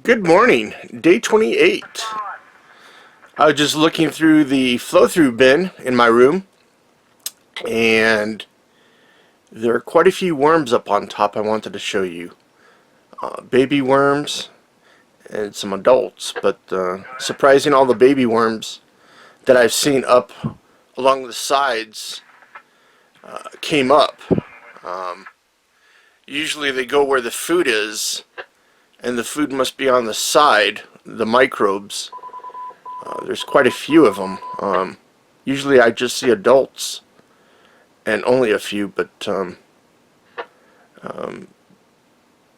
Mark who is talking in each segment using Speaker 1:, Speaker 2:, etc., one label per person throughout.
Speaker 1: Good morning, day 28. I was just looking through the flow-through bin in my room, and there are quite a few worms up on top I wanted to show you. Baby worms and some adults, but surprising, all the baby worms that I've seen up along the sides came up. Usually they go where the food is, and the food must be on the side, the microbes. There's quite a few of them. Usually I just see adults and only a few, but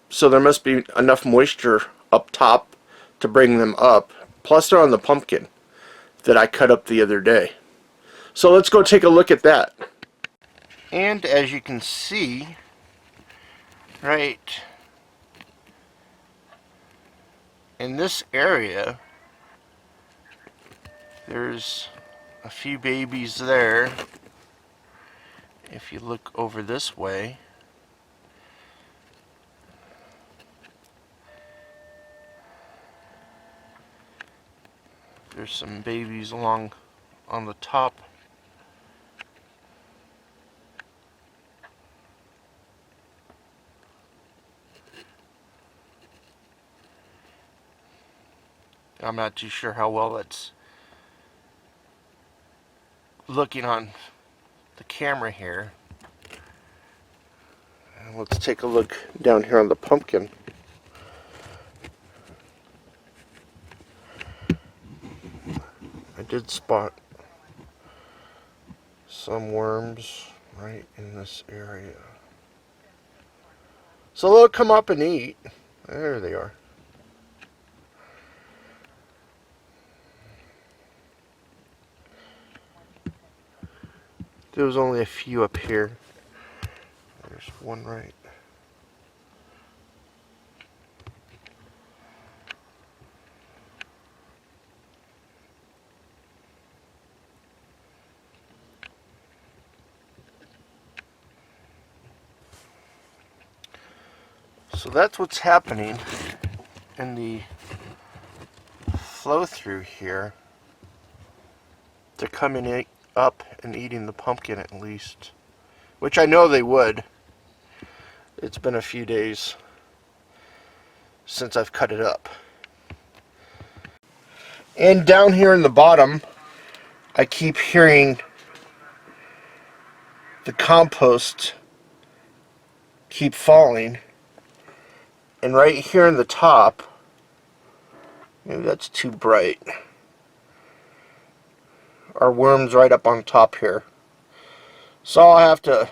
Speaker 1: so there must be enough moisture up top to bring them up. Plus they're on the pumpkin that I cut up the other day. So let's go take a look at that. And as you can see, right in this area, there's a few babies there. If you look over this way, there's some babies along on the top. I'm not too sure how well that's looking on the camera here. And let's take a look down here on the pumpkin. I did spot some worms right in this area. So they'll come up and eat. There they are. There was only a few up here. There's one right. So that's what's happening in the flow through here. They're coming up and eating the pumpkin at least, which I know they would. It's been a few days since I've cut it up. And down here in the bottom, I keep hearing the compost keep falling. And right here in the top, maybe that's too bright, are worms right up on top here. So I'll have to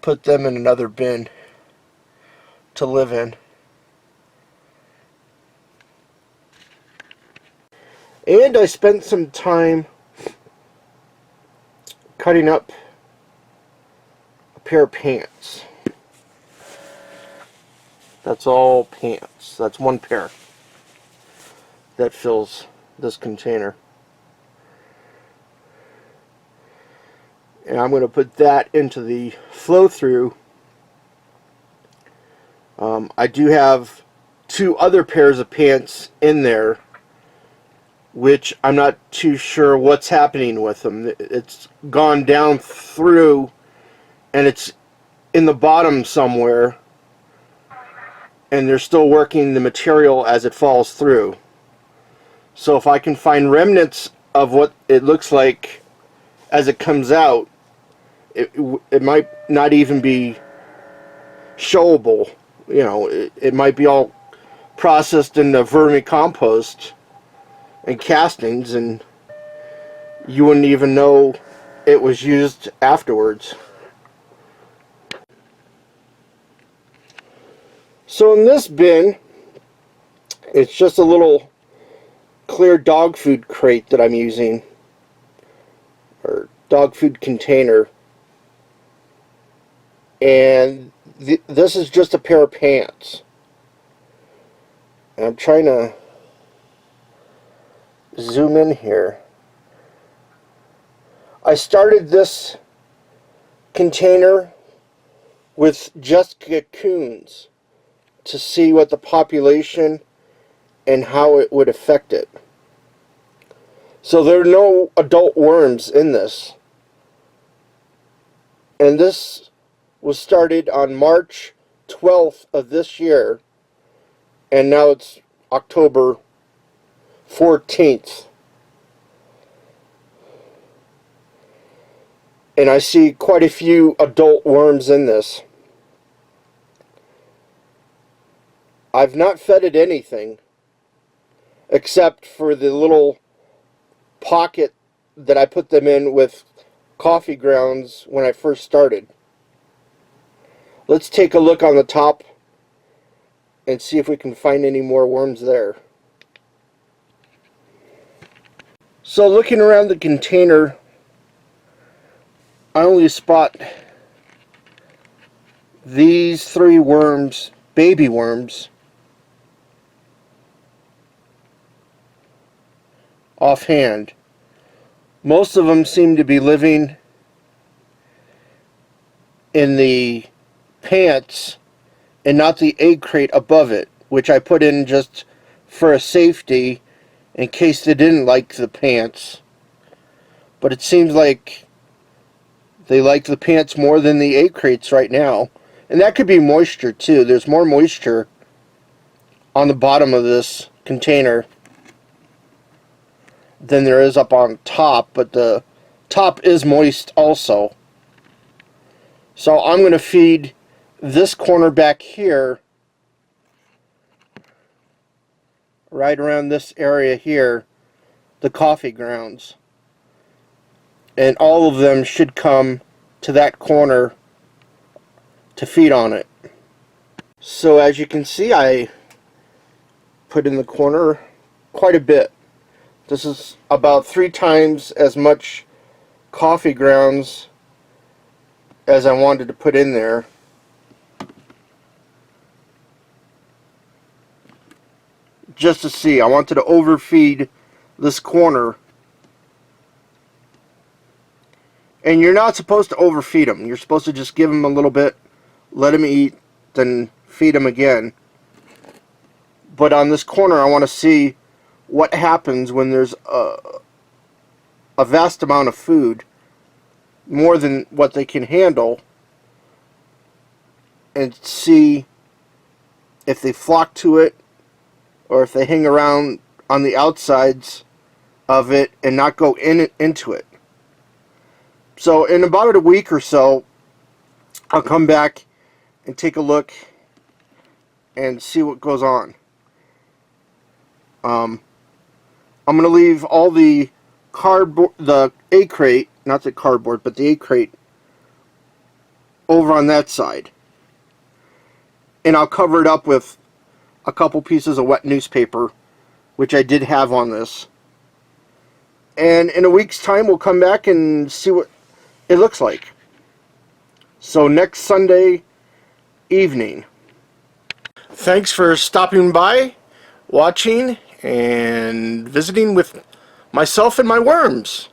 Speaker 1: put them in another bin to live in. And I spent some time cutting up a pair of pants. That's all pants. That's one pair that fills this container. And I'm going to put that into the flow through. I do have two other pairs of pants in there, which I'm not too sure what's happening with them. It's gone down through and it's in the bottom somewhere, and they're still working the material as it falls through. So if I can find remnants of what it looks like as it comes out, it might not even be showable. You know, it might be all processed into vermicompost and castings, and you wouldn't even know it was used afterwards. So in this bin, it's just a little clear dog food crate that I'm using, or dog food container, and this is just a pair of pants. And I'm trying to zoom in here. I started this container with just cocoons to see what the population and how it would affect it. So there are no adult worms in this. And this was started on March 12th of this year, and now it's October 14th. And I see quite a few adult worms in this. I've not fed it anything except for the little pocket that I put them in with coffee grounds when I first started. Let's take a look on the top and see if we can find any more worms there. So looking around the container, I only spot these 3 worms, baby worms, offhand. Most of them seem to be living in the pants and not the egg crate above it, which I put in just for a safety in case they didn't like the pants. But it seems like they like the pants more than the egg crates right now. And that could be moisture too. There's more moisture on the bottom of this container than there is up on top, but the top is moist also. So I'm going to feed this corner back here, right around this area here, the coffee grounds. And all of them should come to that corner to feed on it. So as you can see, I put in the corner quite a bit. This is about 3 times as much coffee grounds as I wanted to put in there. Just to see, I wanted to overfeed this corner. And you're not supposed to overfeed them. You're supposed to just give them a little bit, let them eat, then feed them again. But on this corner, I want to see what happens when there's a vast amount of food, more than what they can handle, and see if they flock to it or if they hang around on the outsides of it and not go into it. So in about a week or so, I'll come back and take a look and see what goes on. I'm going to leave all the cardboard, the egg crate, not the cardboard, but the egg crate over on that side. And I'll cover it up with a couple pieces of wet newspaper, which I did have on this. And in a week's time, we'll come back and see what it looks like. So next Sunday evening. Thanks for stopping by, watching, and visiting with myself and my worms.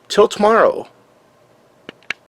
Speaker 1: Till tomorrow.